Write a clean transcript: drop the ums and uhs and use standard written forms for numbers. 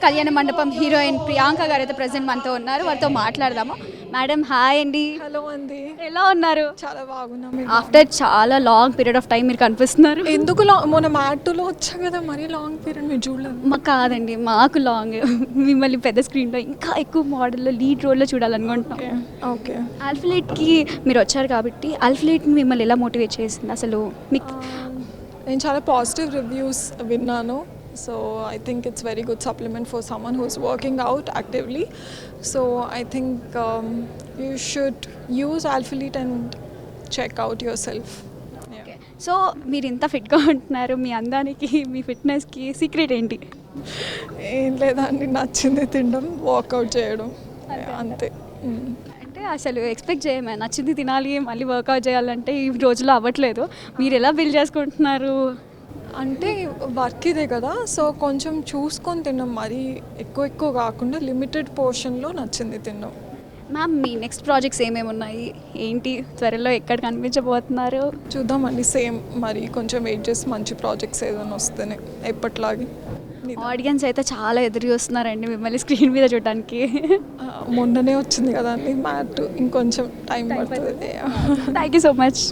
కళ్యాణ మండపం హీరోయిన్ ప్రియాంక గారు అయితే ప్రజెంట్ మనతో ఉన్నారు. వారితో మాట్లాడదాము. మేడం హాయ్ అండి. హలో అండి, ఎలా ఉన్నారు? చాలా బాగున్నాం. ఆఫ్టర్ చాలా లాంగ్ పీరియడ్ ఆఫ్ టైం మీరు కనిపిస్తున్నారు. ఎందుకు మొన్న మ్యాట్లో వచ్చా కదా, మరీ లాంగ్ పీరియడ్ మీరు చూడలేదు. మాకు కాదండి, మాకు లాంగ్. మిమ్మల్ని పెద్ద స్క్రీన్లో ఇంకా ఎక్కువ మోడల్లో లీడ్ రోల్లో చూడాలనుకుంటున్నాం. ఓకే, ఆల్ఫ్లేట్కి మీరు వచ్చారు కాబట్టి ఆల్ఫ్లేట్ని మిమ్మల్ని ఎలా మోటివేట్ చేసింది అసలు మీకు? నేను చాలా పాజిటివ్ రివ్యూస్ విన్నాను. So I think it's very good supplement for someone who is working out actively. So I think you should use Alfleet and check out yourself. So మీరు ఇంత ఫిట్గా ఉంటున్నారు, మీ అందానికి మీ ఫిట్నెస్కి సీక్రెట్ ఏంటి? ఏం లేదండి, నచ్చింది తినడం, వర్కౌట్ చేయడం, అంతే. అంటే అసలు ఎక్స్పెక్ట్ చేయమే, నచ్చింది తినాలి మళ్ళీ వర్కౌట్ చేయాలంటే ఈ రోజుల్లో అవ్వట్లేదు. మీరు ఎలా బిల్డ్ చేసుకుంటున్నారు? అంటే వర్క్ ఇదే కదా, సో కొంచెం చూసుకొని తిన్నాం, మరీ ఎక్కువ కాకుండా లిమిటెడ్ పోర్షన్లో నచ్చింది తిన్నాం. మ్యామ్ మీ నెక్స్ట్ ప్రాజెక్ట్స్ ఏమేమి ఉన్నాయి, ఏంటి, త్వరలో ఎక్కడ కనిపించబోతున్నారు? చూద్దామండి, సేమ్ మరి కొంచెం వెయిట్ చేసి మంచి ప్రాజెక్ట్స్ ఏదైనా వస్తేనే ఎప్పట్లాగే. ఆడియన్స్ అయితే చాలా ఎదురు చూస్తున్నారండి మిమ్మల్ని స్క్రీన్ మీద చూడడానికి. మొన్ననే వచ్చింది కదా అండి మ్యాట్, ఇంకొంచెం టైం పడుతుంది. Thank you so much.